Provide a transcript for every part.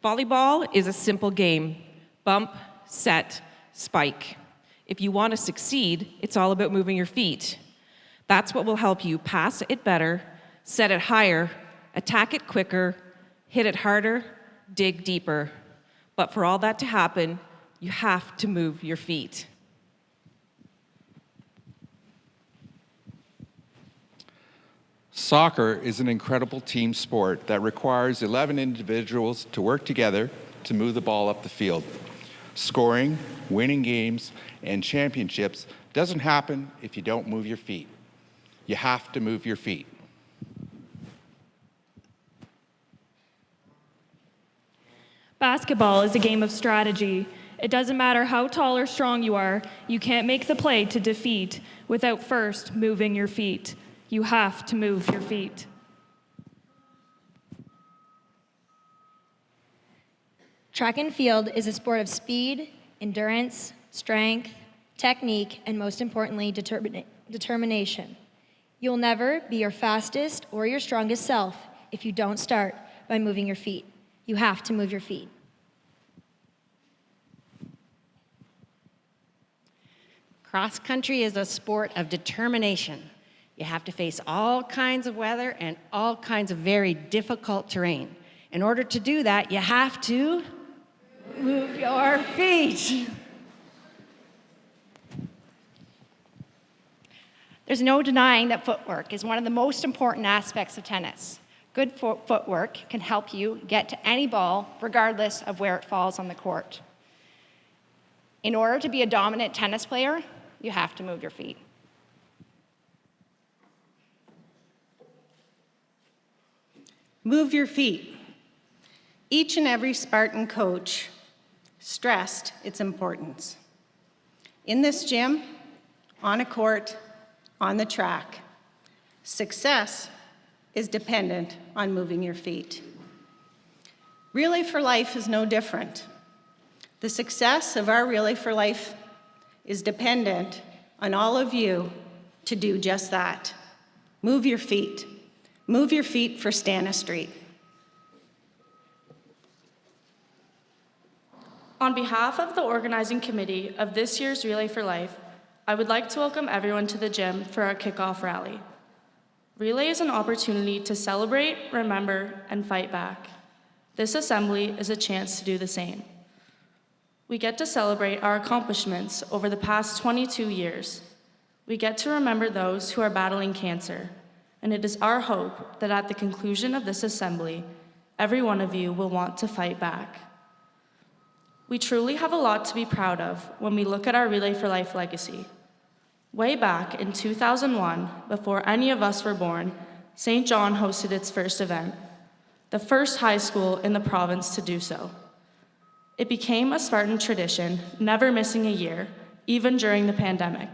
Volleyball is a simple game. Bump, set, spike. If you want to succeed, it's all about moving your feet. That's what will help you pass it better, set it higher, attack it quicker, hit it harder, dig deeper. But for all that to happen, you have to move your feet. Soccer is an incredible team sport that requires 11 individuals to work together to move the ball up the field. Scoring, winning games, and championships doesn't happen if you don't move your feet. You have to move your feet. Basketball is a game of strategy. It doesn't matter how tall or strong you are, you can't make the play to defeat without first moving your feet. You have to move your feet. Track and field is a sport of speed, endurance, strength, technique, and most importantly, determination. You'll never be your fastest or your strongest self if you don't start by moving your feet. You have to move your feet. Cross country is a sport of determination. You have to face all kinds of weather and all kinds of very difficult terrain. In order to do that, you have to move your feet. There's no denying that footwork is one of the most important aspects of tennis. Good footwork can help you get to any ball, regardless of where it falls on the court. In order to be a dominant tennis player, you have to move your feet. Move your feet. Each and every Spartan coach stressed its importance. In this gym, on a court, on the track, success is dependent on moving your feet. Relay for Life is no different. The success of our Relay for Life is dependent on all of you to do just that. Move your feet. Move your feet for Stanistreet. On behalf of the organizing committee of this year's Relay for Life, I would like to welcome everyone to the gym for our kickoff rally. Relay is an opportunity to celebrate, remember, and fight back. This assembly is a chance to do the same. We get to celebrate our accomplishments over the past 22 years. We get to remember those who are battling cancer, and it is our hope that at the conclusion of this assembly, every one of you will want to fight back. We truly have a lot to be proud of when we look at our Relay for Life legacy. Way back in 2001, before any of us were born, St. John hosted its first event, the first high school in the province to do so. It became a Spartan tradition, never missing a year, even during the pandemic.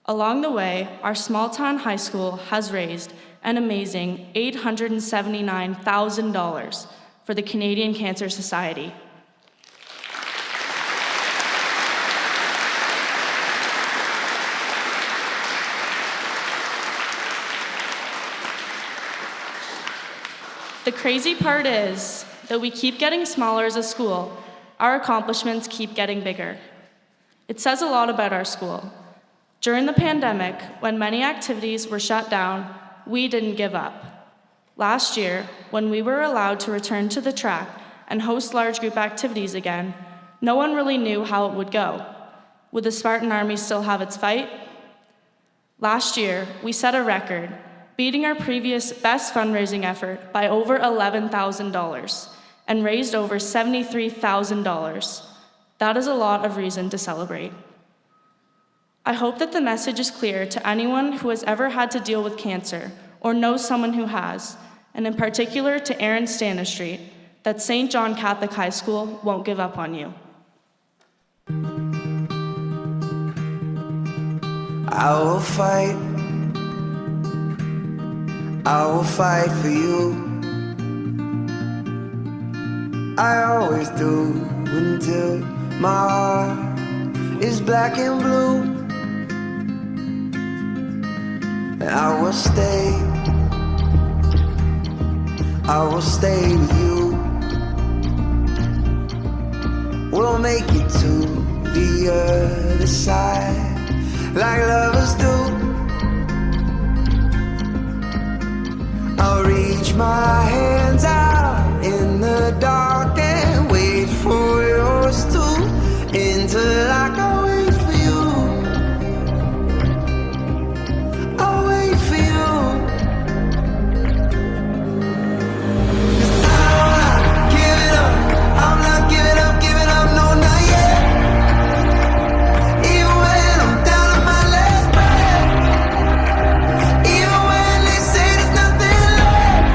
Along the way, our small-town high school has raised an amazing $879,000 for the Canadian Cancer Society. The crazy part is that we keep getting smaller as a school, our accomplishments keep getting bigger. It says a lot about our school. During the pandemic, when many activities were shut down, we didn't give up. Last year, when we were allowed to return to the track and host large group activities again, no one really knew how it would go. Would the Spartan Army still have its fight? Last year, we set a record, beating our previous best fundraising effort by over $11,000 and raised over $73,000. That is a lot of reason to celebrate. I hope that the message is clear to anyone who has ever had to deal with cancer or knows someone who has, and in particular to Darynn Stanistreet, that St. John Catholic High School won't give up on you. I will fight for you. I always do until my heart is black and blue. And I will stay with you. we'll make it to the other side, like lovers do. I'll reach my hands out in the dark and wait for yours to, until I can wait for you. I'll wait for you. 'Cause I'm not giving up. I'm not giving up, no, not yet. Even when I'm down to my last breath, even when they say there's nothing left,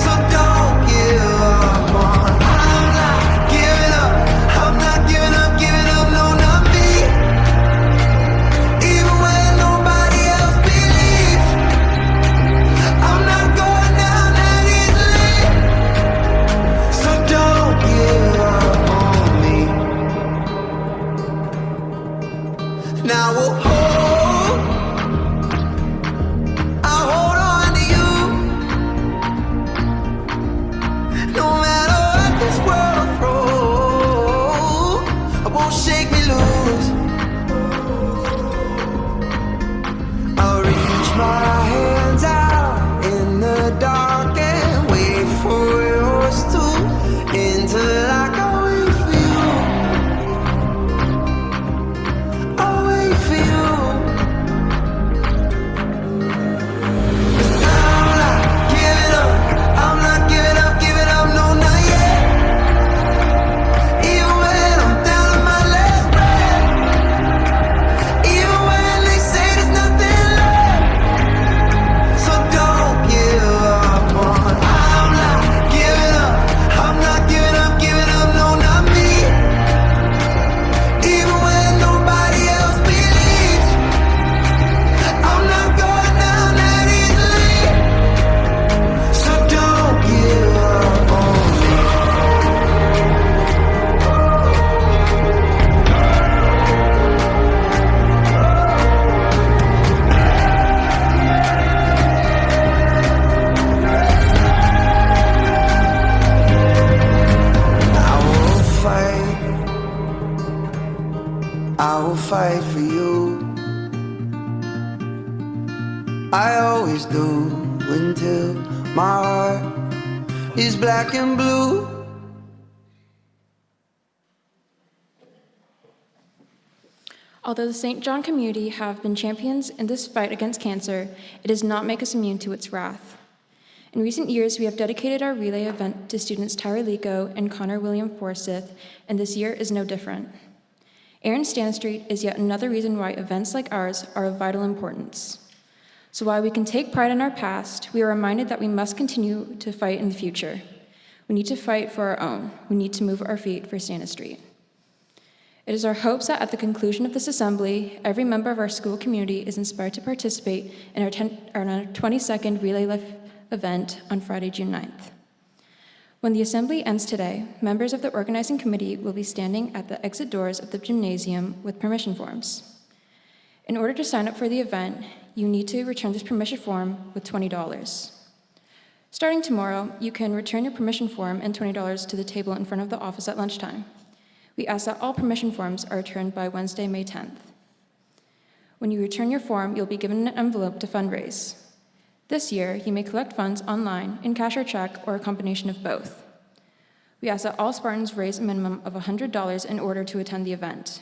so don't give up on. I'm not giving up. I'm not giving up, no, not me. Even when nobody else believes, I'm not going down that easily. So don't give up on me. Now I'll hold on to you. No matter what this world will throw, I won't shake me loose. I'll reach my hands out in the dark and wait for yours to, until I can wait for you. I'll wait for you. 'Cause I'm not giving up. I'm not giving up, no, not yet. Even when I'm down to my last breath, even when they say there's nothing left, so don't give up on. I'm not giving up. I'm not giving up, no, not me. Even when nobody else believes, I'm not going down that easily. So don't give up on me. I will fight for you. I always do, until my heart is black and blue. Although the St. John community have been champions in this fight against cancer, it does not make us immune to its wrath. In recent years, we have dedicated our relay event to students Tyra Lico and Connor William Forsyth, and this year is no different. Aaron Stanistreet is yet another reason why events like ours are of vital importance. So while we can take pride in our past, we are reminded that we must continue to fight in the future. We need to fight for our own. We need to move our feet for Stanistreet. It is our hopes that at the conclusion of this assembly, every member of our school community is inspired to participate in our 22nd Relay Life event on Friday, June 9th. When the assembly ends today, members of the organizing committee will be standing at the exit doors of the gymnasium with permission forms. In order to sign up for the event, you need to return this permission form with $20. Starting tomorrow, you can return your permission form and $20 to the table in front of the office at lunchtime. We ask that all permission forms are returned by Wednesday, May 10th. When you return your form, you'll be given an envelope to fundraise. This year, you may collect funds online, in cash or check, or a combination of both. We ask that all Spartans raise a minimum of $100 in order to attend the event.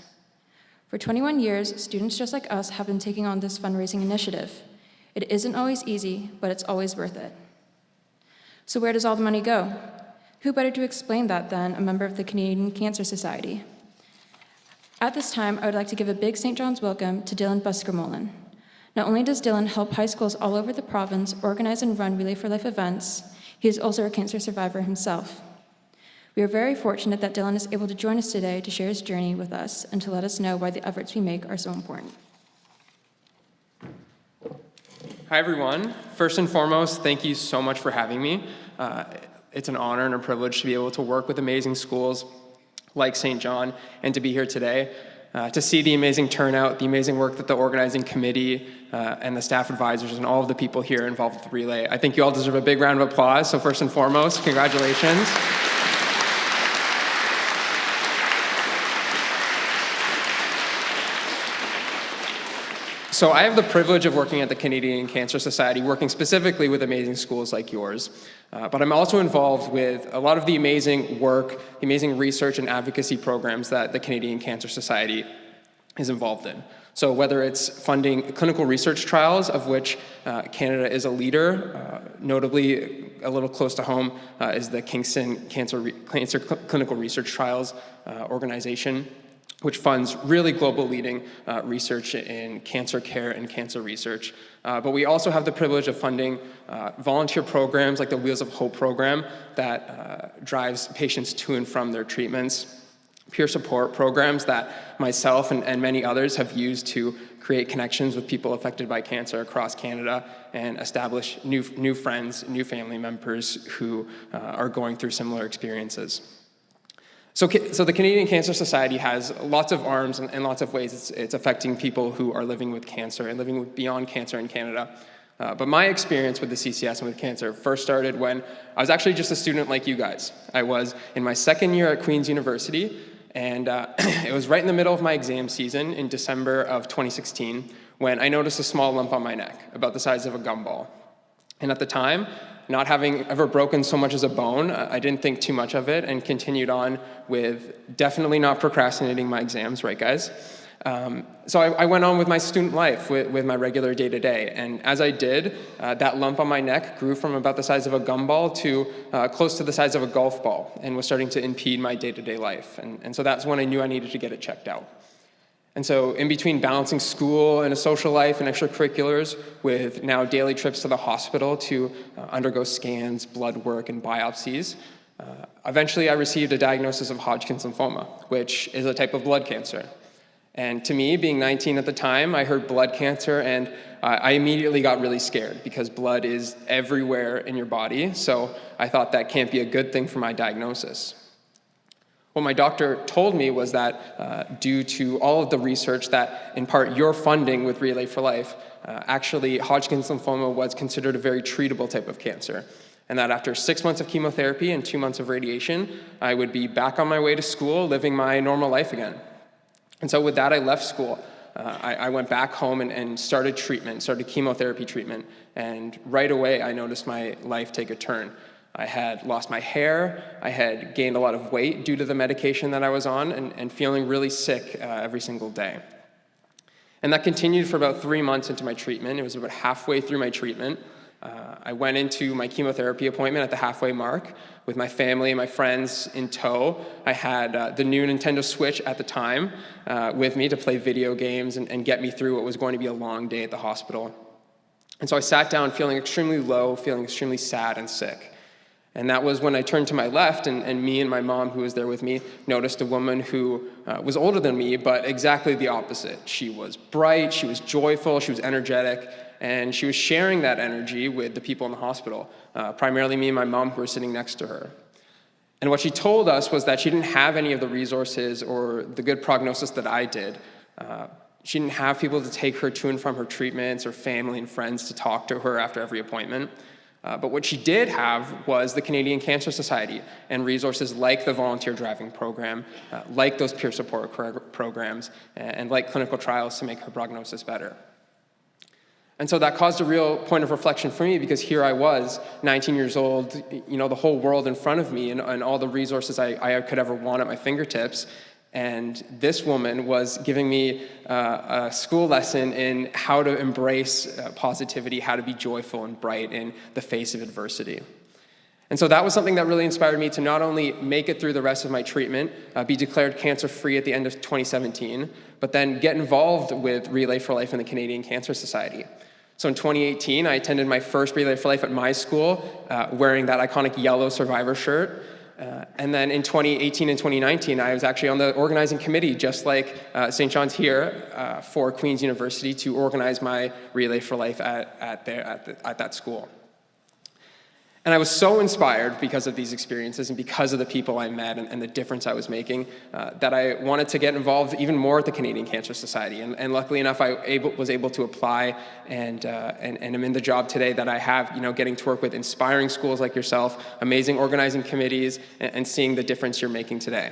For 21 years, students just like us have been taking on this fundraising initiative. It isn't always easy, but it's always worth it. So where does all the money go? Who better to explain that than a member of the Canadian Cancer Society? At this time, I would like to give a big St. John's welcome to Dylan Buskermolen. Not only does Dylan help high schools all over the province organize and run Relay for Life events, he is also a cancer survivor himself. We are very fortunate that Dylan is able to join us today to share his journey with us and to let us know why the efforts we make are so important. Hi, everyone. First and foremost, thank you so much for having me. It's an honor and a privilege to be able to work with amazing schools like St. John and to be here today. To see the amazing turnout, the amazing work that the organizing committee and the staff advisors and all of the people here involved with the Relay. I think you all deserve a big round of applause. So first and foremost, congratulations. So I have the privilege of working at the Canadian Cancer Society, working specifically with amazing schools like yours. But I'm also involved with a lot of the amazing work, the amazing research and advocacy programs that the Canadian Cancer Society is involved in. So whether it's funding clinical research trials, of which Canada is a leader, notably a little close to home is the Kingston Cancer Clinical Research Trials organization, which funds really global leading research in cancer care and cancer research. But we also have the privilege of funding volunteer programs like the Wheels of Hope program that drives patients to and from their treatments, peer support programs that myself and many others have used to create connections with people affected by cancer across Canada and establish new friends, new family members who are going through similar experiences. So the Canadian Cancer Society has lots of arms and lots of ways it's affecting people who are living with cancer and living with beyond cancer in Canada. But my experience with the CCS and with cancer first started when I was actually just a student like you guys. I was in my second year at Queen's University, and it was right in the middle of my exam season in December of 2016 when I noticed a small lump on my neck, about the size of a gumball. And at the time, not having ever broken so much as a bone, I didn't think too much of it and continued on with definitely not procrastinating my exams, right guys? So I went on with my student life, with my regular day-to-day. And as I did, that lump on my neck grew from about the size of a gumball to close to the size of a golf ball and was starting to impede my day-to-day life. And so that's when I knew I needed to get it checked out. And so in between balancing school and a social life and extracurriculars with now daily trips to the hospital to undergo scans, blood work, and biopsies, eventually I received a diagnosis of Hodgkin's lymphoma, which is a type of blood cancer. And to me, being 19 at the time, I heard blood cancer and I immediately got really scared because blood is everywhere in your body. So I thought that can't be a good thing for my diagnosis. What my doctor told me was that due to all of the research that in part you're funding with Relay for Life, actually Hodgkin's lymphoma was considered a very treatable type of cancer. And that after 6 months of chemotherapy and 2 months of radiation, I would be back on my way to school, living my normal life again. And so with that, I left school. I went back home and started chemotherapy treatment. And right away, I noticed my life take a turn. I had lost my hair, I had gained a lot of weight due to the medication that I was on, and feeling really sick every single day. And that continued for about 3 months into my treatment. It was about halfway through my treatment. I went into my chemotherapy appointment at the halfway mark with my family and my friends in tow. I had the new Nintendo Switch at the time with me to play video games and get me through what was going to be a long day at the hospital. And so I sat down feeling extremely low, feeling extremely sad and sick. And that was when I turned to my left, and me and my mom, who was there with me, noticed a woman who was older than me, but exactly the opposite. She was bright, she was joyful, she was energetic, and she was sharing that energy with the people in the hospital, primarily me and my mom who were sitting next to her. And what she told us was that she didn't have any of the resources or the good prognosis that I did. She didn't have people to take her to and from her treatments or family and friends to talk to her after every appointment. But what she did have was the Canadian Cancer Society and resources like the volunteer driving program, like those peer support programs, and like clinical trials to make her prognosis better. And so that caused a real point of reflection for me because here I was, 19 years old, the whole world in front of me and all the resources I could ever want at my fingertips. And this woman was giving me a school lesson in how to embrace positivity, how to be joyful and bright in the face of adversity. And so that was something that really inspired me to not only make it through the rest of my treatment, be declared cancer-free at the end of 2017, but then get involved with Relay for Life and the Canadian Cancer Society. So in 2018, I attended my first Relay for Life at my school, wearing that iconic yellow survivor shirt. And then in 2018 and 2019, I was actually on the organizing committee, just like St. John's here, for Queen's University to organize my Relay for Life at that school. And I was so inspired because of these experiences and because of the people I met and the difference I was making that I wanted to get involved even more at the Canadian Cancer Society. And luckily enough, I was able to apply and am in the job today that I have, getting to work with inspiring schools like yourself, amazing organizing committees, and seeing the difference you're making today.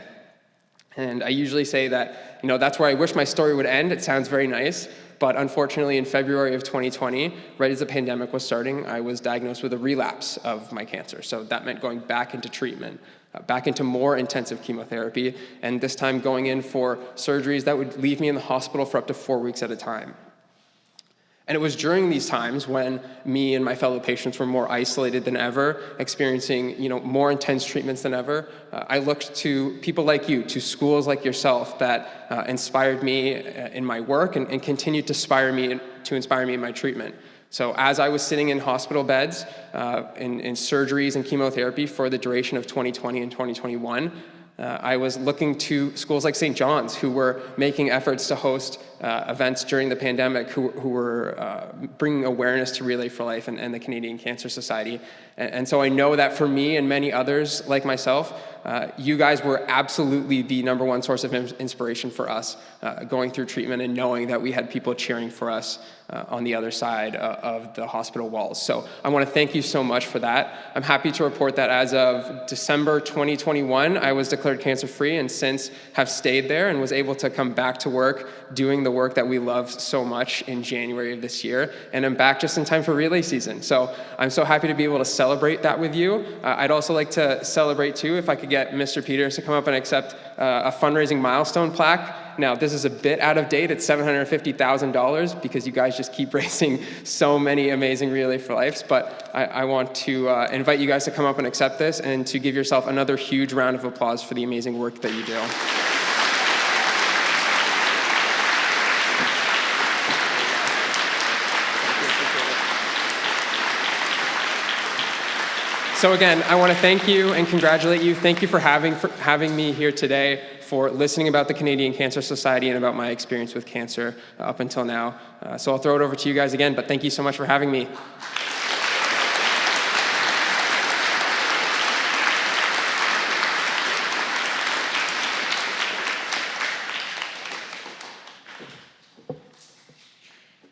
And I usually say that, that's where I wish my story would end. It sounds very nice. But unfortunately, in February of 2020, right as the pandemic was starting, I was diagnosed with a relapse of my cancer. So that meant going back into treatment, back into more intensive chemotherapy, and this time going in for surgeries that would leave me in the hospital for up to 4 weeks at a time. And it was during these times when me and my fellow patients were more isolated than ever, experiencing more intense treatments than ever. I looked to people like you, to schools like yourself that inspired me in my work and continued to inspire me in my treatment. So as I was sitting in hospital beds, in surgeries and chemotherapy for the duration of 2020 and 2021, I was looking to schools like St. John's, who were making efforts to host events during the pandemic, who were bringing awareness to Relay for Life and the Canadian Cancer Society. And so I know that for me and many others like myself, you guys were absolutely the number one source of inspiration for us going through treatment and knowing that we had people cheering for us on the other side of the hospital walls. So I want to thank you so much for that. I'm happy to report that as of December 2021, I was declared cancer-free and since have stayed there and was able to come back to work doing the work that we love so much in January of this year. And I'm back just in time for relay season. So I'm so happy to be able to celebrate that with you. I'd also like to celebrate too, if I could get Mr. Peters to come up and accept a fundraising milestone plaque. Now, this is a bit out of date. It's $750,000 because you guys just keep raising so many amazing Relay for Lives. But I want to invite you guys to come up and accept this and to give yourself another huge round of applause for the amazing work that you do. So again, I want to thank you and congratulate you. Thank you for having me here today, for listening about the Canadian Cancer Society and about my experience with cancer up until now. So I'll throw it over to you guys again, but thank you so much for having me.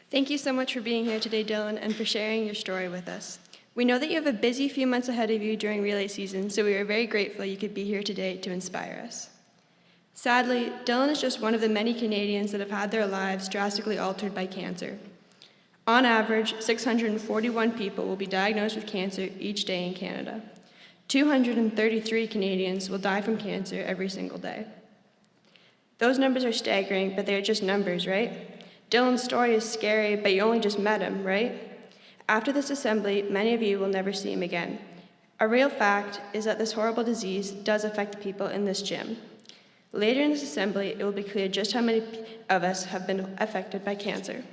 Thank you so much for being here today, Dylan, and for sharing your story with us. We know that you have a busy few months ahead of you during relay season, so we are very grateful you could be here today to inspire us. Sadly, Dylan is just one of the many Canadians that have had their lives drastically altered by cancer. On average, 641 people will be diagnosed with cancer each day in Canada. 233 Canadians will die from cancer every single day. Those numbers are staggering, but they are just numbers, right? Dylan's story is scary, but you only just met him, right? After this assembly, many of you will never see him again. A real fact is that this horrible disease does affect people in this gym. Later in this assembly, it will be clear just how many of us have been affected by cancer.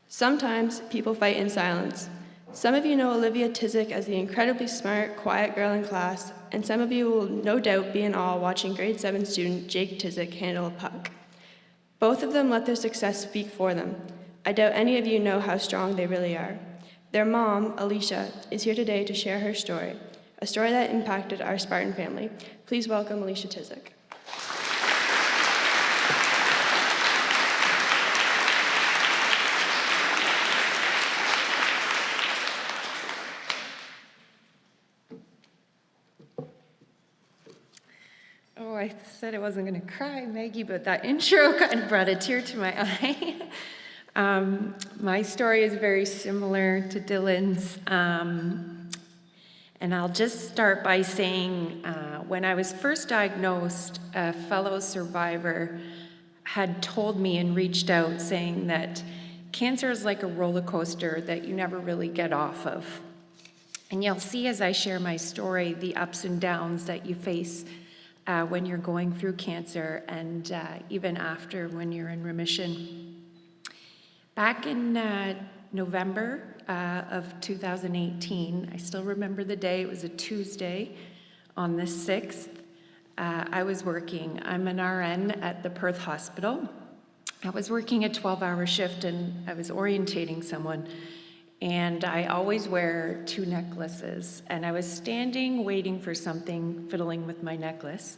Sometimes people fight in silence. Some of you know Alicia Tysick as the incredibly smart, quiet girl in class, and some of you will no doubt be in awe watching grade 7 student Jake Tysick handle a puck. Both of them let their success speak for them. I doubt any of you know how strong they really are. Their mom, Alicia, is here today to share her story, a story that impacted our Spartan family. Please welcome Alicia Tysick. Oh, I said I wasn't going to cry, Maggie, but that intro kind of brought a tear to my eye. My story is very similar to Dylan's, and I'll just start by saying when I was first diagnosed, a fellow survivor had told me and reached out saying that cancer is like a roller coaster that you never really get off of. And you'll see as I share my story the ups and downs that you face when you're going through cancer and even after when you're in remission. Back in November of 2018, I still remember the day, it was a Tuesday on the 6th. I was working, I'm an RN at the Perth Hospital. I was working a 12-hour shift and I was orientating someone. And I always wear 2 necklaces. And I was standing, waiting for something, fiddling with my necklace.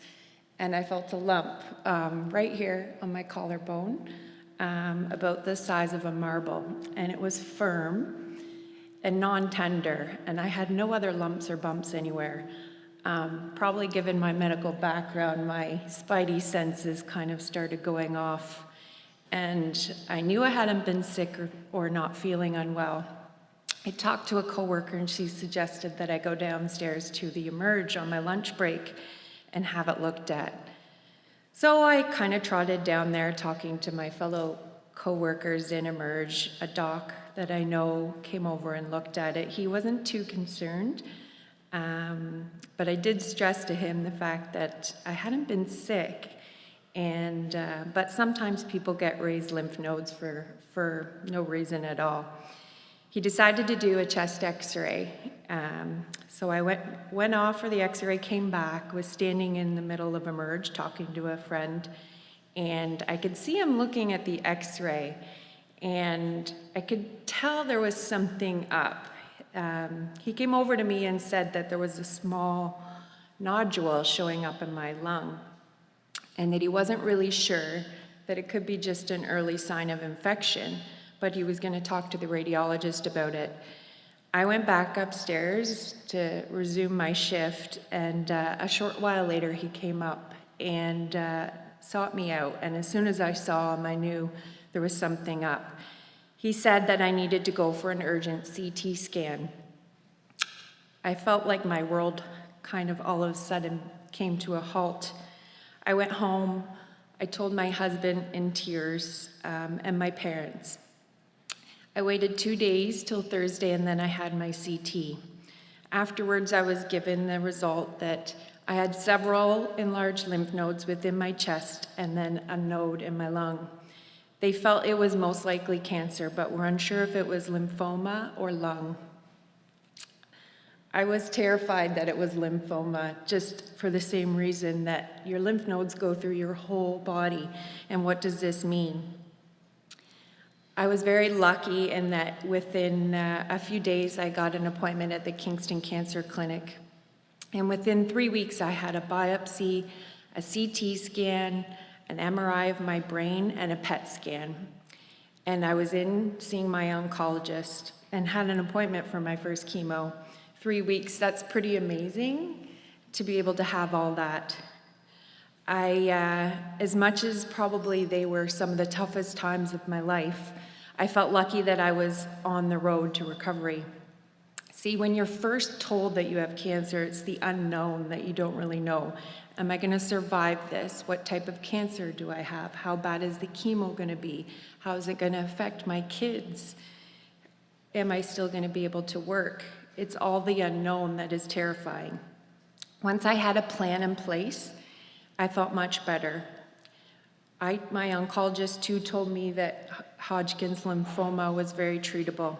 And I felt a lump right here on my collarbone, about the size of a marble. And it was firm and non-tender. And I had no other lumps or bumps anywhere. Probably given my medical background, my spidey senses kind of started going off. And I knew I hadn't been sick or not feeling unwell. I talked to a coworker and she suggested that I go downstairs to the Emerge on my lunch break and have it looked at. So I kind of trotted down there talking to my fellow coworkers in Emerge. A doc that I know came over and looked at it. He wasn't too concerned, but I did stress to him the fact that I hadn't been sick, but sometimes people get raised lymph nodes for no reason at all. He decided to do a chest x-ray. So I went off for the x-ray, came back, was standing in the middle of Emerge talking to a friend, and I could see him looking at the x-ray, and I could tell there was something up. He came over to me and said that there was a small nodule showing up in my lung, and that he wasn't really sure, that it could be just an early sign of infection, but he was going to talk to the radiologist about it. I went back upstairs to resume my shift, and a short while later he came up and sought me out, and as soon as I saw him, I knew there was something up. He said that I needed to go for an urgent CT scan. I felt like my world kind of all of a sudden came to a halt. I went home, I told my husband in tears, and my parents. I waited 2 days till Thursday, and then I had my CT. Afterwards, I was given the result that I had several enlarged lymph nodes within my chest and then a node in my lung. They felt it was most likely cancer, but were unsure if it was lymphoma or lung. I was terrified that it was lymphoma, just for the same reason that your lymph nodes go through your whole body, and what does this mean? I was very lucky in that within a few days I got an appointment at the Kingston Cancer Clinic. And within 3 weeks I had a biopsy, a CT scan, an MRI of my brain, and a PET scan. And I was in seeing my oncologist and had an appointment for my first chemo. 3 weeks, that's pretty amazing to be able to have all that. As much as probably they were some of the toughest times of my life, I felt lucky that I was on the road to recovery. See, when you're first told that you have cancer, it's the unknown that you don't really know. Am I going to survive this? What type of cancer do I have? How bad is the chemo going to be? How is it going to affect my kids? Am I still going to be able to work? It's all the unknown that is terrifying. Once I had a plan in place, I felt much better. My oncologist too told me that Hodgkin's lymphoma was very treatable.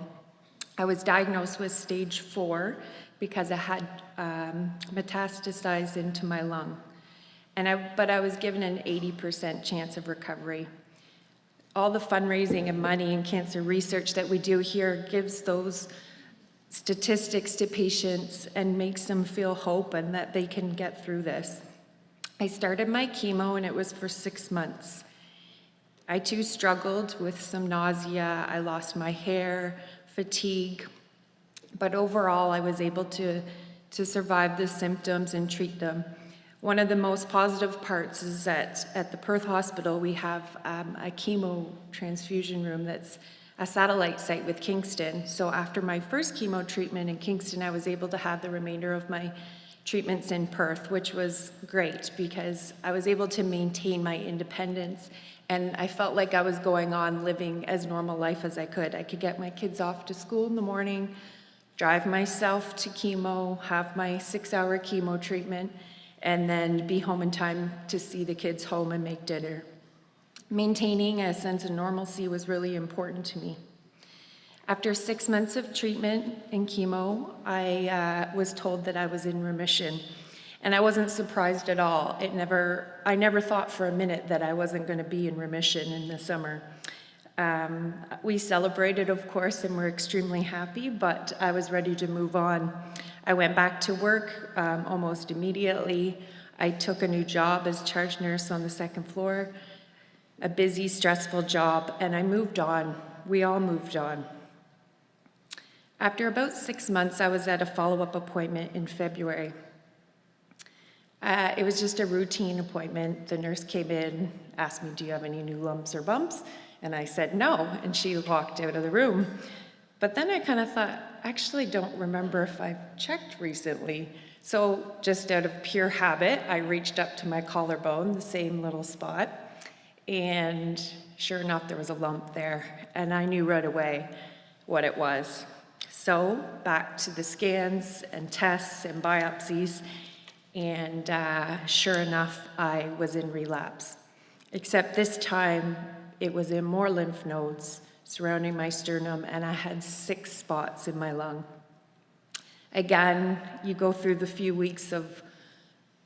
I was diagnosed with stage 4 because I had metastasized into my lung. But I was given an 80% chance of recovery. All the fundraising and money and cancer research that we do here gives those statistics to patients and makes them feel hope and that they can get through this. I started my chemo and it was for 6 months. I too struggled with some nausea, I lost my hair, fatigue, but overall I was able to survive the symptoms and treat them. One of the most positive parts is that at the Perth Hospital we have a chemo transfusion room that's a satellite site with Kingston. So after my first chemo treatment in Kingston, I was able to have the remainder of my treatments in Perth, which was great because I was able to maintain my independence and I felt like I was going on living as normal life as I could. I could get my kids off to school in the morning, drive myself to chemo, have my 6-hour chemo treatment, and then be home in time to see the kids home and make dinner. Maintaining a sense of normalcy was really important to me. After 6 months of treatment and chemo, I was told that I was in remission. And I wasn't surprised at all. I never thought for a minute that I wasn't going to be in remission in the summer. We celebrated, of course, and were extremely happy, but I was ready to move on. I went back to work almost immediately. I took a new job as charge nurse on the 2nd floor, a busy, stressful job, and I moved on. We all moved on. After about 6 months, I was at a follow-up appointment in February. It was just a routine appointment. The nurse came in, asked me, do you have any new lumps or bumps? And I said no, and she walked out of the room. But then I kind of thought, I actually don't remember if I've checked recently. So just out of pure habit, I reached up to my collarbone, the same little spot, and sure enough, there was a lump there, and I knew right away what it was. So back to the scans and tests and biopsies, and sure enough, I was in relapse. Except this time, it was in more lymph nodes surrounding my sternum, and I had 6 spots in my lung. Again, you go through the few weeks of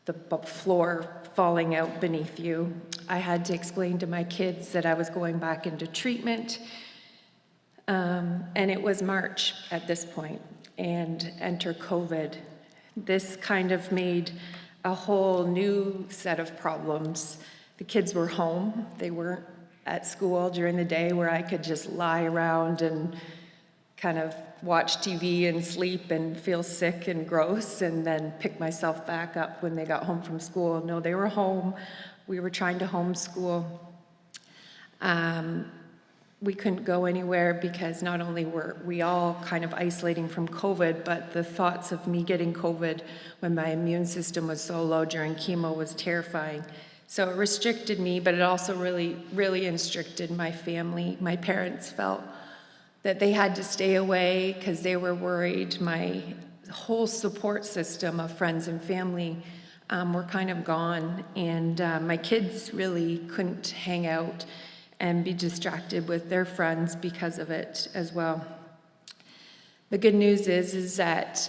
the floor falling out beneath you. I had to explain to my kids that I was going back into treatment, and it was March at this point, and enter COVID. This kind of made a whole new set of problems. The kids were home. They weren't at school during the day where I could just lie around and kind of watch TV and sleep and feel sick and gross and then pick myself back up when they got home from school. No, they were home. We were trying to homeschool. We couldn't go anywhere because not only were we all kind of isolating from COVID, but the thoughts of me getting COVID when my immune system was so low during chemo was terrifying. So it restricted me, but it also really, really restricted my family. My parents felt that they had to stay away because they were worried. My whole support system of friends and family were kind of gone, and my kids really couldn't hang out and be distracted with their friends because of it as well. The good news is that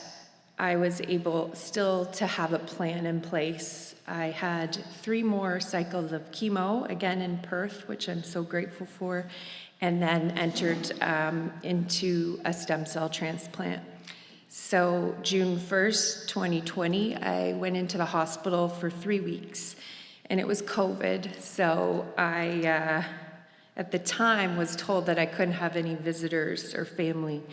I was able still to have a plan in place. I had 3 more cycles of chemo, again in Perth, which I'm so grateful for, and then entered into a stem cell transplant. So June 1st, 2020, I went into the hospital for 3 weeks, and it was COVID. So I, at the time, was told that I couldn't have any visitors or family,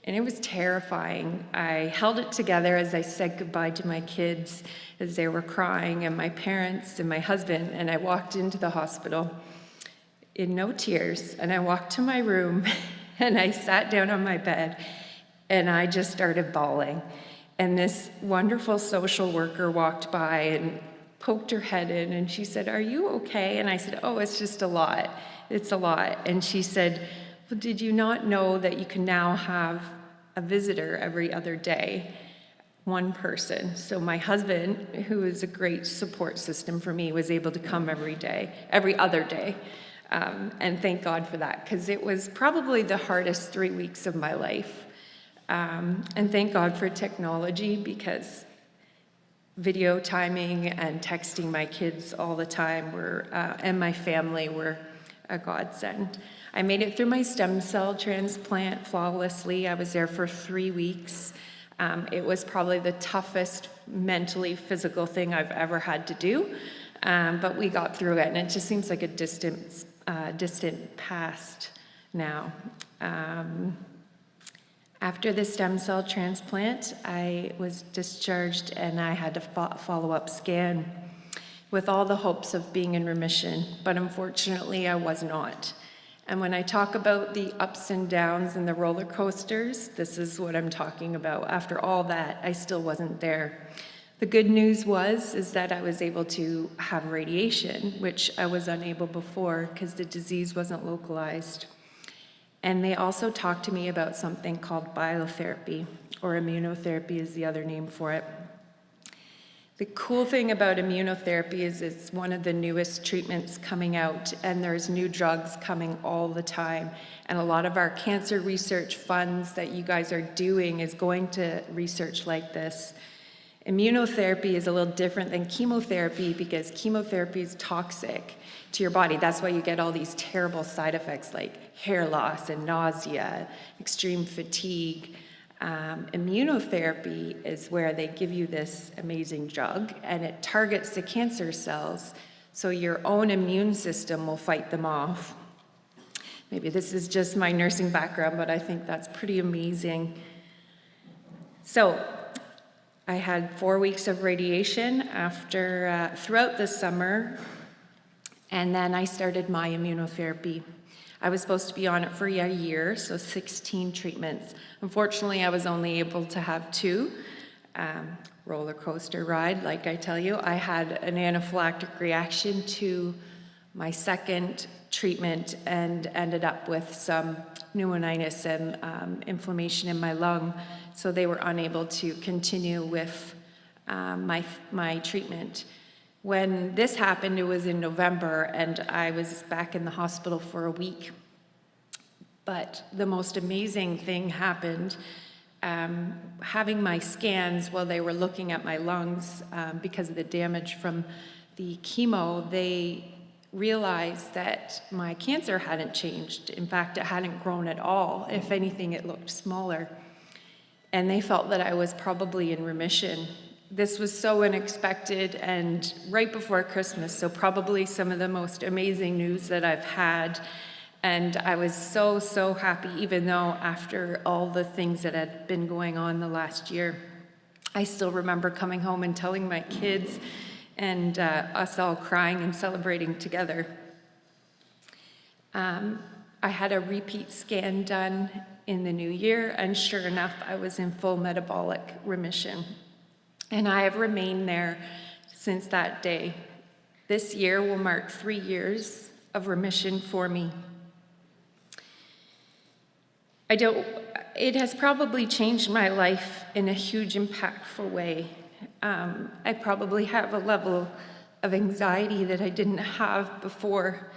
and it was terrifying. I held it together as I said goodbye to my kids as they were crying, and my parents and my husband, and I walked into the hospital in no tears, and I walked to my room, and I sat down on my bed, and I just started bawling. And this wonderful social worker walked by and poked her head in, and she said, "Are you okay?" And I said, "Oh, it's just a lot. It's a lot." And she said, "Well, did you not know that you can now have a visitor every other day?" One person. So my husband, who is a great support system for me, was able to come every other day. And thank God for that, because it was probably the hardest 3 weeks of my life. And thank God for technology, because video timing and texting my kids all the time and my family were a godsend. I made it through my stem cell transplant flawlessly. I was there for 3 weeks. It was probably the toughest mentally physical thing I've ever had to do, but we got through it, and it just seems like a distant past now. After the stem cell transplant, I was discharged, and I had a follow-up scan with all the hopes of being in remission, but unfortunately I was not. And when I talk about the ups and downs and the roller coasters, this is what I'm talking about. After all that, I still wasn't there. The good news is that I was able to have radiation, which I was unable before because the disease wasn't localized. And they also talked to me about something called biotherapy, or immunotherapy is the other name for it. The cool thing about immunotherapy is it's one of the newest treatments coming out, and there's new drugs coming all the time. And a lot of our cancer research funds that you guys are doing is going to research like this. Immunotherapy is a little different than chemotherapy because chemotherapy is toxic to your body. That's why you get all these terrible side effects like hair loss and nausea, extreme fatigue. Immunotherapy is where they give you this amazing drug, and it targets the cancer cells, so your own immune system will fight them off. Maybe this is just my nursing background, but I think that's pretty amazing. So I had 4 weeks of radiation after throughout the summer, and then I started my immunotherapy. I was supposed to be on it for a year, so 16 treatments. Unfortunately, I was only able to have 2. Roller coaster ride, like I tell you. I had an anaphylactic reaction to my second treatment and ended up with some pneumonitis and inflammation in my lung, so they were unable to continue with my treatment. When this happened, it was in November, and I was back in the hospital for a week. But the most amazing thing happened. Having my scans while they were looking at my lungs because of the damage from the chemo, they realized that my cancer hadn't changed. In fact, it hadn't grown at all. If anything, it looked smaller. And they felt that I was probably in remission. This was so unexpected and right before Christmas, so probably some of the most amazing news that I've had. And I was so, so happy, even though after all the things that had been going on the last year, I still remember coming home and telling my kids and us all crying and celebrating together. I had a repeat scan done in the new year, and sure enough, I was in full metabolic remission. And I have remained there since that day. This year will mark 3 years of remission for me. It has probably changed my life in a huge, impactful way. I probably have a level of anxiety that I didn't have before,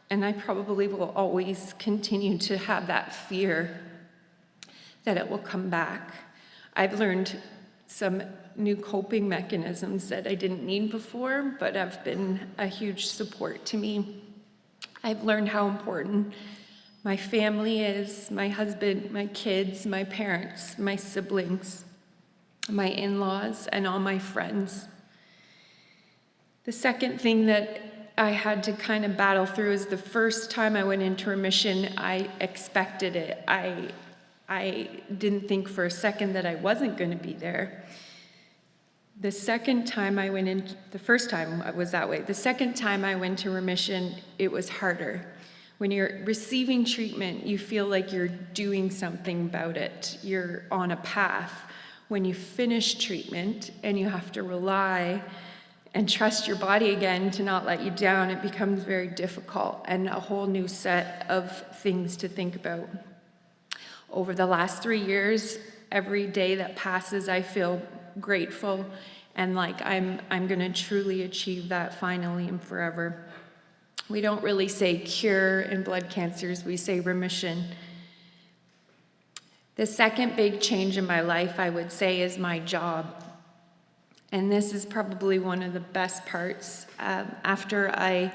and I probably will always continue to have that fear that it will come back. I've learned some new coping mechanisms that I didn't need before, but have been a huge support to me. I've learned how important my family is, my husband, my kids, my parents, my siblings, my in-laws, and all my friends. The second thing that I had to kind of battle through is the first time I went into remission, I expected it. I didn't think for a second that I wasn't going to be there. The second time I went in, the first time was that way. The second time I went to remission, it was harder. When you're receiving treatment, you feel like you're doing something about it. You're on a path. When you finish treatment and you have to rely and trust your body again to not let you down, it becomes very difficult and a whole new set of things to think about. Over the last 3 years, every day that passes, I feel grateful and like I'm going to truly achieve that finally and forever. We don't really say cure in blood cancers, we say remission. The second big change in my life, I would say, is my job. And this is probably one of the best parts. After I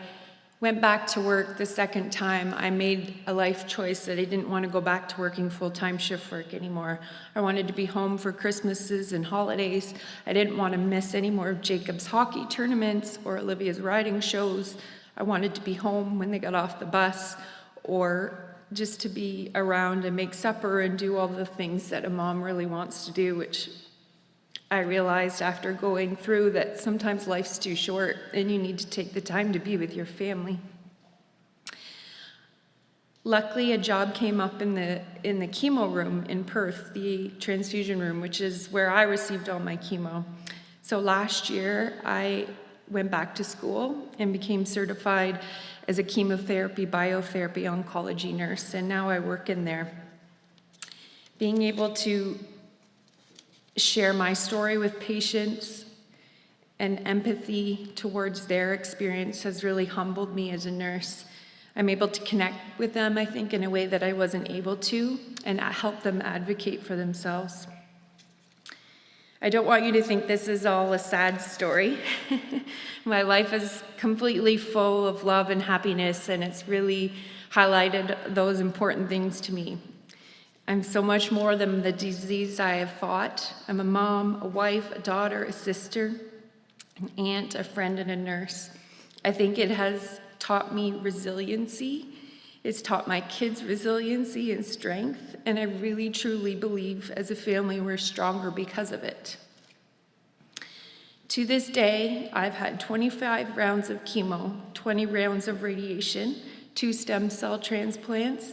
went back to work the second time, I made a life choice that I didn't want to go back to working full-time shift work anymore. I wanted to be home for Christmases and holidays. I didn't want to miss any more of Jacob's hockey tournaments or Olivia's riding shows. I wanted to be home when they got off the bus, or just to be around and make supper and do all the things that a mom really wants to do, which I realized after going through that sometimes life's too short and you need to take the time to be with your family. Luckily, a job came up in the chemo room in Perth, the transfusion room, which is where I received all my chemo. So last year, I went back to school and became certified as a chemotherapy, biotherapy, oncology nurse, and now I work in there. Being able to share my story with patients and empathy towards their experience has really humbled me as a nurse. I'm able to connect with them, I think, in a way that I wasn't able to, and help them advocate for themselves. I don't want you to think this is all a sad story. My life is completely full of love and happiness, and it's really highlighted those important things to me. I'm so much more than the disease I have fought. I'm a mom, a wife, a daughter, a sister, an aunt, a friend, and a nurse. I think it has taught me resiliency. It's taught my kids resiliency and strength, and I really truly believe as a family we're stronger because of it. To this day, I've had 25 rounds of chemo, 20 rounds of radiation, a stem cell transplant,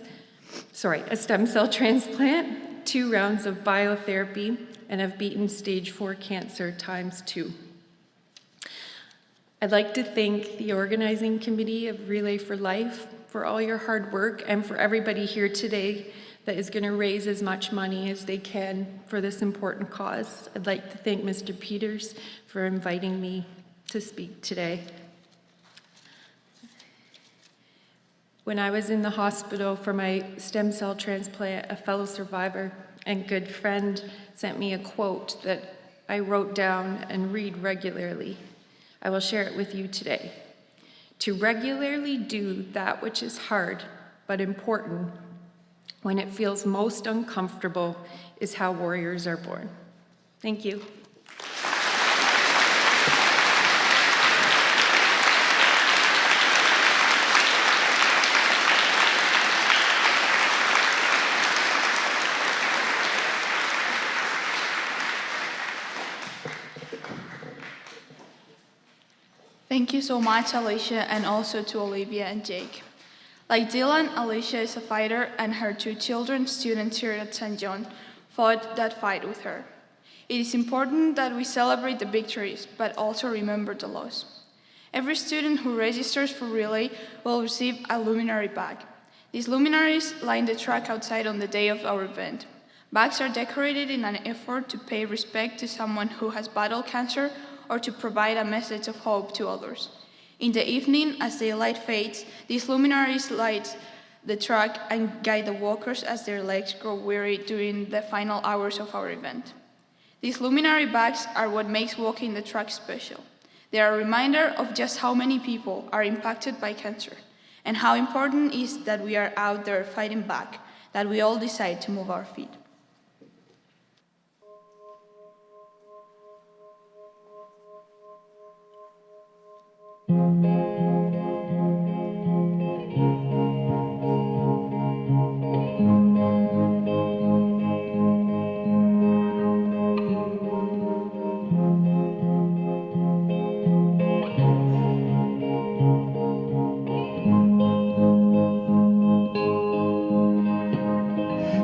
2 rounds of biotherapy, and have beaten stage 4 cancer ×2. I'd like to thank the organizing committee of Relay for Life for all your hard work and for everybody here today that is going to raise as much money as they can for this important cause. I'd like to thank Mr. Peters for inviting me to speak today. When I was in the hospital for my stem cell transplant, a fellow survivor and good friend sent me a quote that I wrote down and read regularly. I will share it with you today. To regularly do that which is hard but important when it feels most uncomfortable is how warriors are born. Thank you. Thank you so much, Alicia, and also to Olivia and Jake. Like Dylan, Alicia is a fighter, and her 2 children, students here at St. John, fought that fight with her. It is important that we celebrate the victories, but also remember the loss. Every student who registers for Relay will receive a luminary bag. These luminaries line the track outside on the day of our event. Bags are decorated in an effort to pay respect to someone who has battled cancer or to provide a message of hope to others. In the evening, as daylight fades, these luminaries light the track and guide the walkers as their legs grow weary during the final hours of our event. These luminary bags are what makes walking the track special. They are a reminder of just how many people are impacted by cancer and how important it is that we are out there fighting back, that we all decide to move our feet.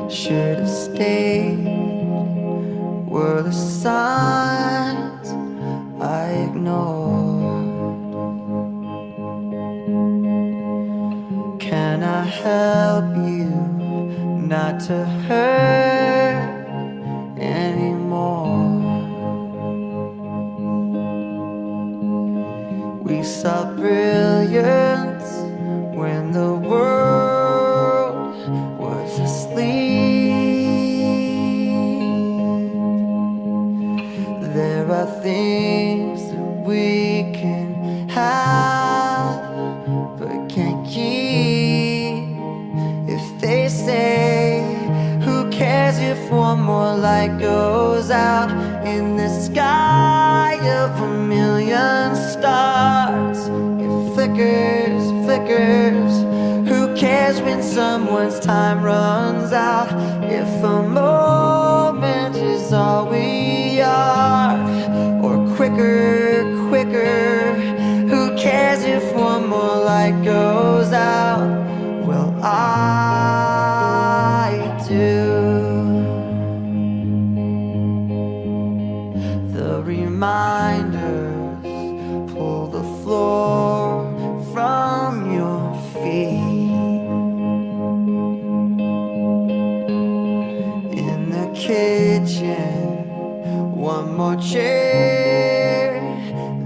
Should have stayed, were the signs I ignored. Can I help you not to hurt anymore? We saw brilliance when the world was asleep. There are things that we can have but can't keep. If they say, who cares if one more light goes out in the sky of a million stars? It flickers, flickers. Who cares when someone's time runs out? If a moment is all we are, or quicker, quicker. Who cares if one more light goes out? Well, I do. The reminders pull the floor from your feet. In the kitchen, one more chair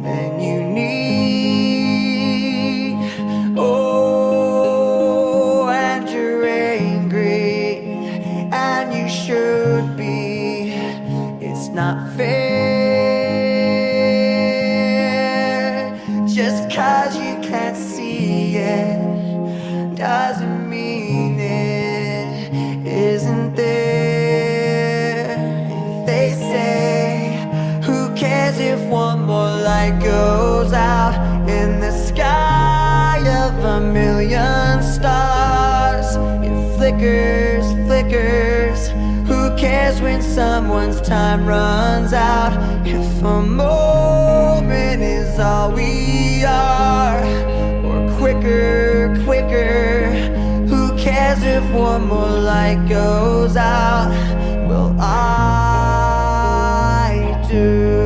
than you need. Oh, and you're angry, and you should be. It's not fair. Just 'cause you can't see it doesn't mean it isn't there. If they say, who cares if one more light goes out in the sky of a million stars? It flickers, flickers. Who cares when someone's time runs out? If a moment all we are. Or quicker, quicker. Who cares if one more light goes out? Well, I do.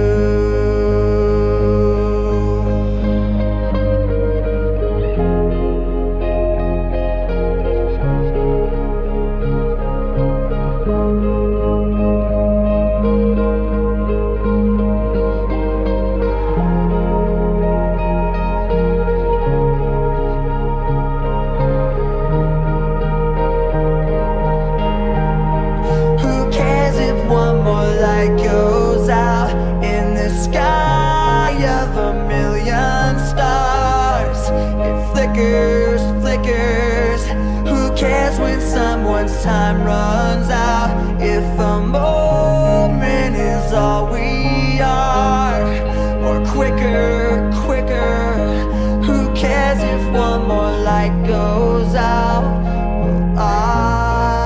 Goes out in the sky of a million stars. It flickers, flickers. Who cares when someone's time runs out? If a moment is all we are. Or quicker, quicker. Who cares if one more light goes out? Well, I do.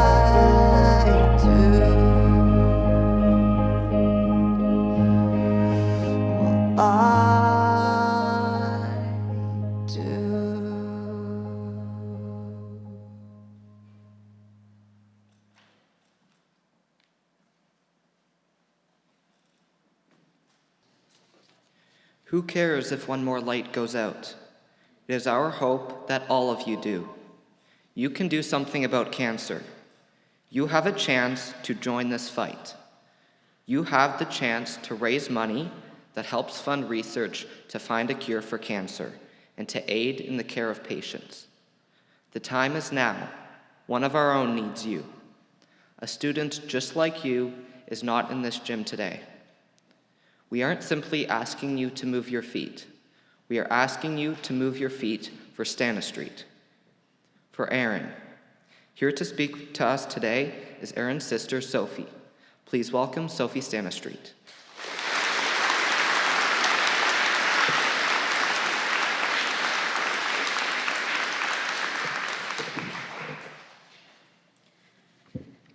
Who cares if one more light goes out? It is our hope that all of you do. You can do something about cancer. You have a chance to join this fight. You have the chance to raise money that helps fund research to find a cure for cancer and to aid in the care of patients. The time is now. One of our own needs you. A student just like you is not in this gym today. We aren't simply asking you to move your feet. We are asking you to move your feet for Stanistreet. For Erin. Here to speak to us today is Erin's sister, Sophie. Please welcome Sophie Stanistreet.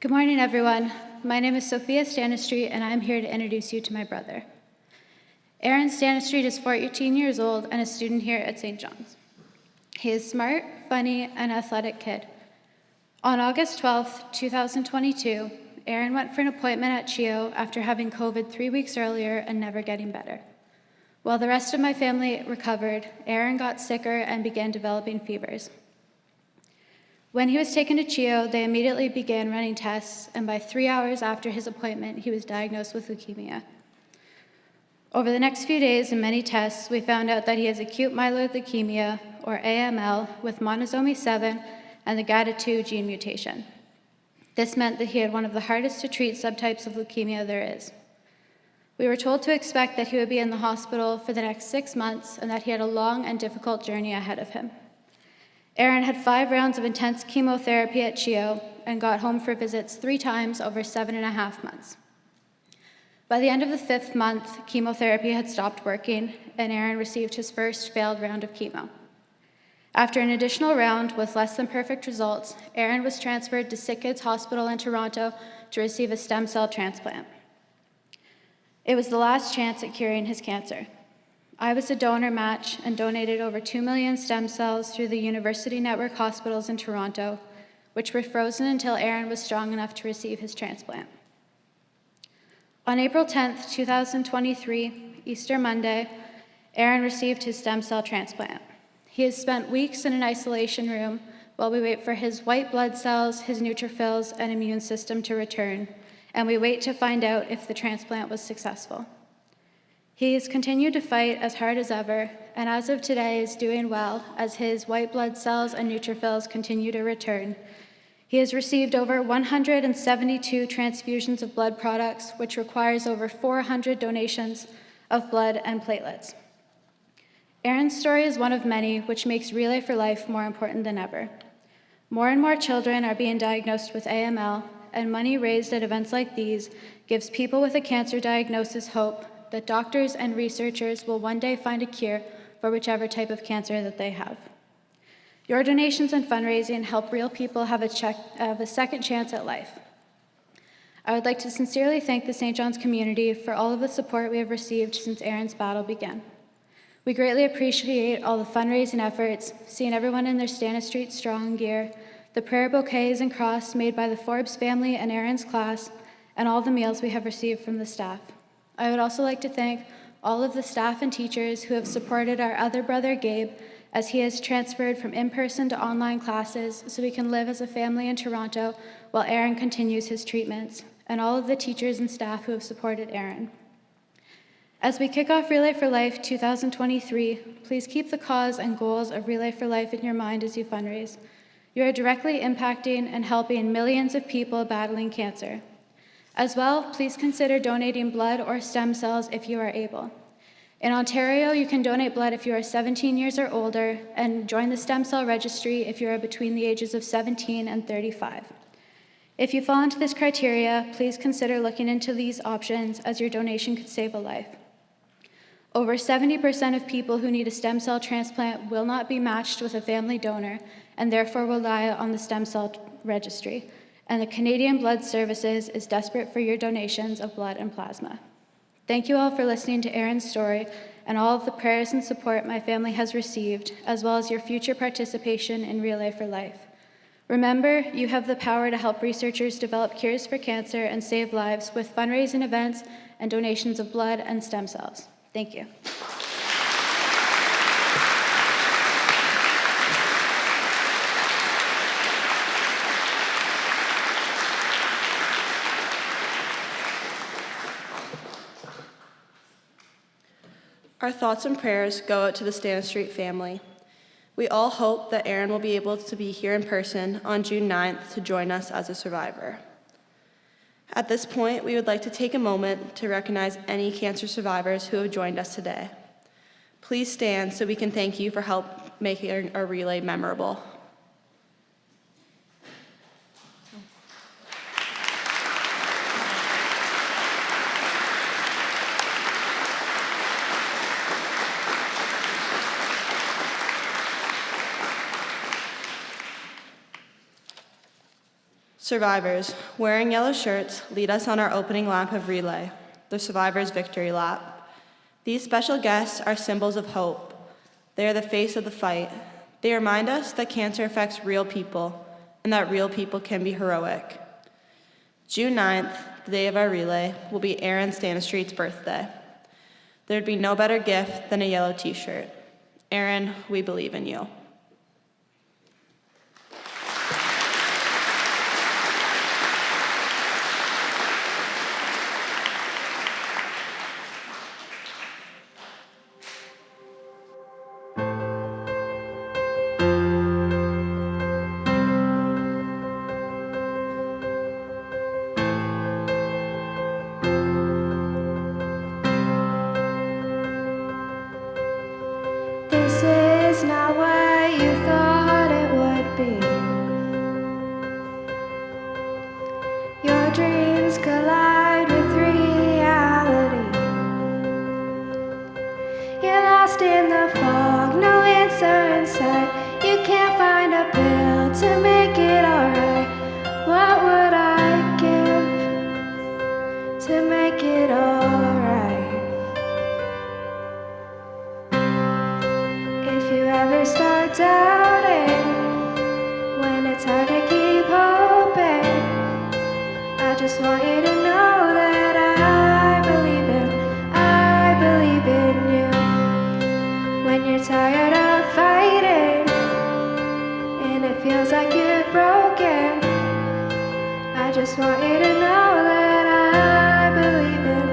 Good morning, everyone. My name is Sophie Stanistreet, and I'm here to introduce you to my brother. Darynn Stanistreet is 14 years old and a student here at St. John's. He is smart, funny, and athletic kid. On August 12th, 2022, Darynn went for an appointment at CHEO after having COVID 3 weeks earlier and never getting better. While the rest of my family recovered, Darynn got sicker and began developing fevers. When he was taken to CHEO, they immediately began running tests, and by 3 hours after his appointment, he was diagnosed with leukemia. Over the next few days and many tests, we found out that he has acute myeloid leukemia, or AML, with monosomy 7 and the GATA2 gene mutation. This meant that he had one of the hardest to treat subtypes of leukemia there is. We were told to expect that he would be in the hospital for the next 6 months and that he had a long and difficult journey ahead of him. Darynn had 5 rounds of intense chemotherapy at CHEO and got home for visits 3 times over 7.5 months. By the end of the 5th month, chemotherapy had stopped working, and Darynn received his first failed round of chemo. After an additional round with less than perfect results, Darynn was transferred to Sick Kids Hospital in Toronto to receive a stem cell transplant. It was the last chance at curing his cancer. I was a donor match and donated over 2 million stem cells through the University Network hospitals in Toronto, which were frozen until Darynn was strong enough to receive his transplant. On April 10th, 2023, Easter Monday, Darynn received his stem cell transplant. He has spent weeks in an isolation room while we wait for his white blood cells, his neutrophils, and immune system to return, and we wait to find out if the transplant was successful. He has continued to fight as hard as ever, and as of today is doing well as his white blood cells and neutrophils continue to return. He has received over 172 transfusions of blood products, which requires over 400 donations of blood and platelets. Darynn's story is one of many, which makes Relay for Life more important than ever. More and more children are being diagnosed with AML, and money raised at events like these gives people with a cancer diagnosis hope that doctors and researchers will one day find a cure for whichever type of cancer that they have. Your donations and fundraising help real people have a second chance at life. I would like to sincerely thank the St. John's community for all of the support we have received since Darynn's battle began. We greatly appreciate all the fundraising efforts, seeing everyone in their Stanistreet Strong gear, the prayer bouquets and cross made by the Forbes family and Aaron's class, and all the meals we have received from the staff. I would also like to thank all of the staff and teachers who have supported our other brother, Gabe, as he has transferred from in-person to online classes so we can live as a family in Toronto while Aaron continues his treatments, and all of the teachers and staff who have supported Aaron. As we kick off Relay for Life 2023, please keep the cause and goals of Relay for Life in your mind as you fundraise. You are directly impacting and helping millions of people battling cancer. As well, please consider donating blood or stem cells if you are able. In Ontario, you can donate blood if you are 17 years or older and join the stem cell registry if you are between the ages of 17 and 35. If you fall into this criteria, please consider looking into these options as your donation could save a life. Over 70% of people who need a stem cell transplant will not be matched with a family donor and therefore will rely on the stem cell registry. And the Canadian Blood Services is desperate for your donations of blood and plasma. Thank you all for listening to Aaron's story and all of the prayers and support my family has received, as well as your future participation in Relay for Life. Remember, you have the power to help researchers develop cures for cancer and save lives with fundraising events and donations of blood and stem cells. Thank you. Our thoughts and prayers go out to the Stanistreet family. We all hope that Aaron will be able to be here in person on June 9th to join us as a survivor. At this point, we would like to take a moment to recognize any cancer survivors who have joined us today. Please stand so we can thank you for help making our relay memorable. Survivors, wearing yellow shirts, lead us on our opening lap of relay, the Survivors Victory Lap. These special guests are symbols of hope. They are the face of the fight. They remind us that cancer affects real people and that real people can be heroic. June 9th, the day of our relay, will be Aaron Stanistreet's birthday. There'd be no better gift than a yellow t-shirt. Aaron, we believe in you. This is not what you thought it would be. Your dreams collide with reality. You're lost in the fog, no answer in sight. You can't find a pill to make it alright. What would I give to make it alright? If you ever start doubting, when it's hard to keep hoping, I just want you to know that I believe in you. When you're tired of fighting, and it feels like you're broken, I just want you to know that I believe in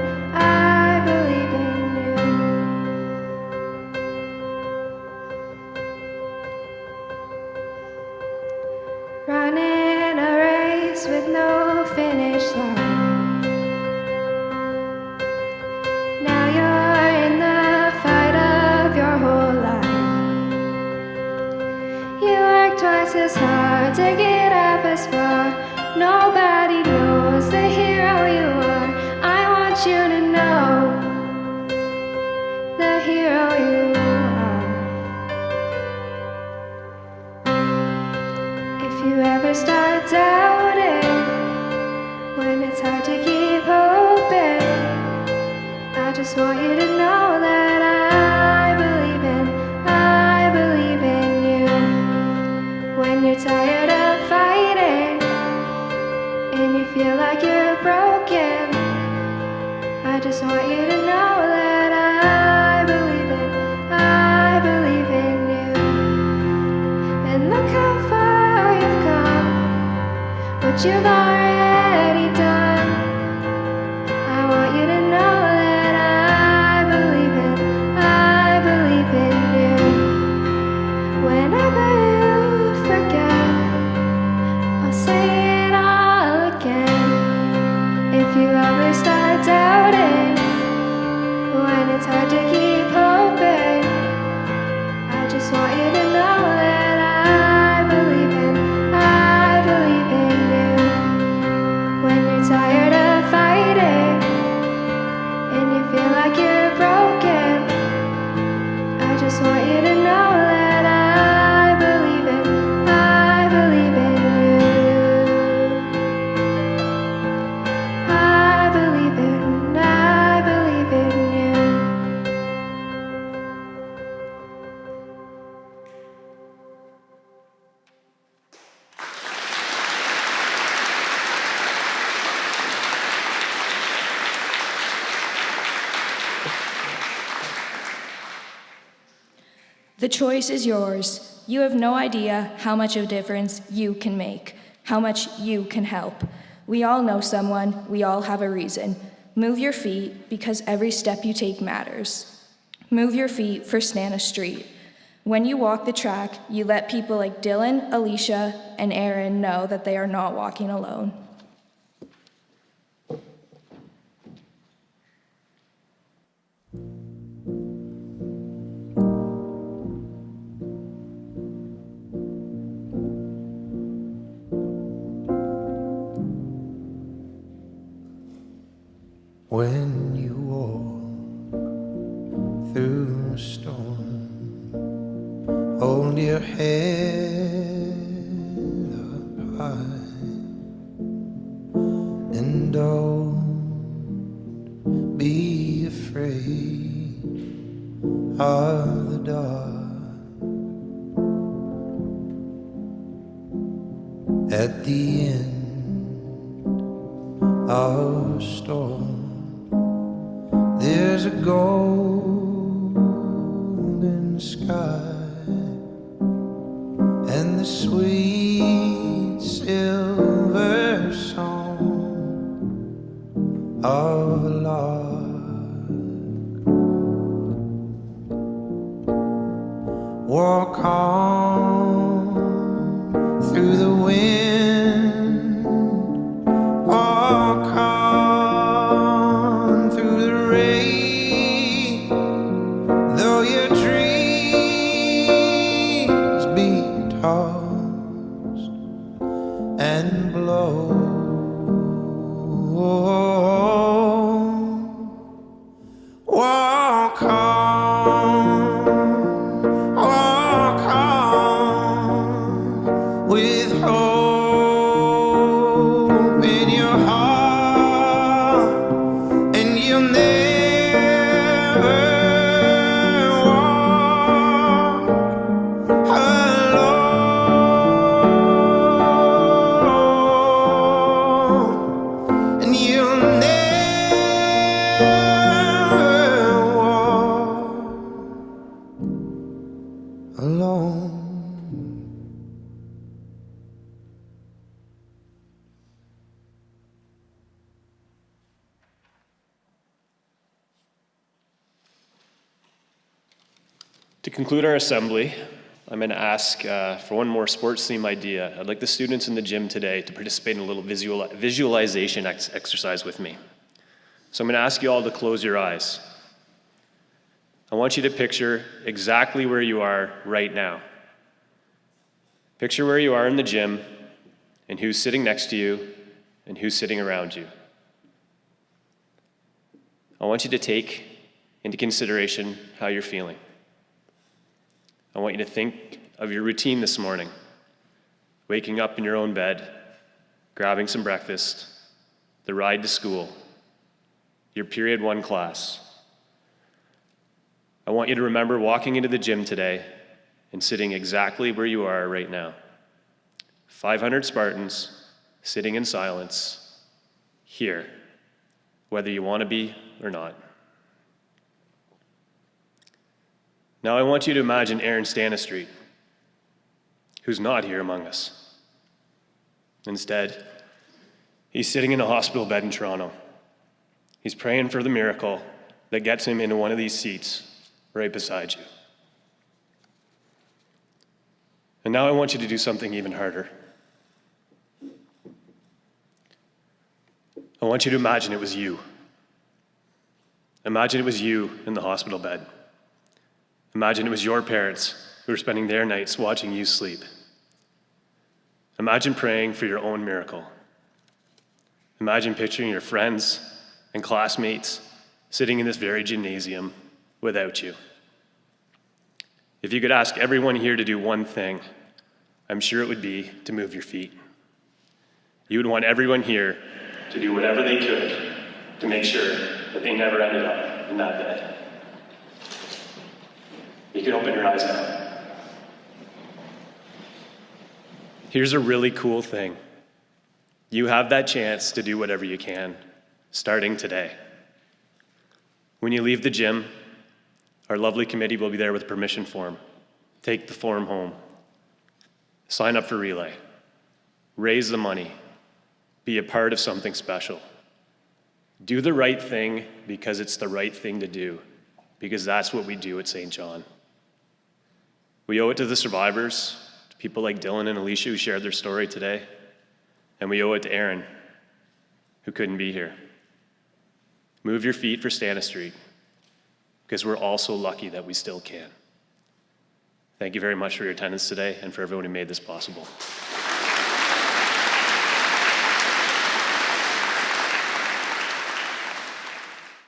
you. Running a race with no finish line. Now you're in the fight of your whole life. You work twice as hard to get half as far. Nobody knows the hero you are. I want you to know the hero you are. If you ever start doubting, when it's hard to keep hoping, I just want you to know that I believe feel like you're broken, I just want you to know that I believe in you. And look how far you've come, what you've already done. I want you to know that I believe in you. Whenever you forget, I'll say it all again. If you ever start doubting, when it's hard to keep hoping, I just want you to know that I believe in you. When you're tired of fighting, and you feel like you're broken, I just want you to know that I believe in you. I believe in you. The choice is yours. You have no idea how much of a difference you can make, how much you can help. We all know someone, we all have a reason. Move your feet, because every step you take matters. Move your feet for Stanistreet. When you walk the track, you let people like Dylan, Alicia, and Darynn know that they are not walking alone. When you walk through a storm, hold your head up high and don't be afraid of the dark. At the end of a storm, there's a golden sky and the sweet silver song of a lark. Walk on through the wind, walk on through the rain, though your dreams be tossed and blow. Walk on with hope in your heart, and you'll never walk alone, and you'll never walk alone. To conclude our assembly, I'm going to ask for one more sports theme idea. I'd like the students in the gym today to participate in a little visualization exercise with me. So I'm going to ask you all to close your eyes. I want you to picture exactly where you are right now. Picture where you are in the gym and who's sitting next to you and who's sitting around you. I want you to take into consideration how you're feeling. I want you to think of your routine this morning. Waking up in your own bed, grabbing some breakfast, the ride to school, your period 1 class. I want you to remember walking into the gym today and sitting exactly where you are right now. 500 Spartans sitting in silence, here, whether you want to be or not. Now I want you to imagine Darynn Stanistreet, who's not here among us. Instead, he's sitting in a hospital bed in Toronto. He's praying for the miracle that gets him into one of these seats right beside you. And now I want you to do something even harder. I want you to imagine it was you. Imagine it was you in the hospital bed. Imagine it was your parents who were spending their nights watching you sleep. Imagine praying for your own miracle. Imagine picturing your friends and classmates sitting in this very gymnasium without you. If you could ask everyone here to do one thing, I'm sure it would be to move your feet. You would want everyone here to do whatever they could to make sure that they never ended up in that bed. You can open your eyes now. Here's a really cool thing. You have that chance to do whatever you can, starting today. When you leave the gym, our lovely committee will be there with a permission form. Take the form home. Sign up for Relay. Raise the money. Be a part of something special. Do the right thing because it's the right thing to do, because that's what we do at St. John. We owe it to the survivors, to people like Dylan and Alicia who shared their story today, and we owe it to Darynn, who couldn't be here. Move your feet for Stanistreet, because we're all so lucky that we still can. Thank you very much for your attendance today and for everyone who made this possible.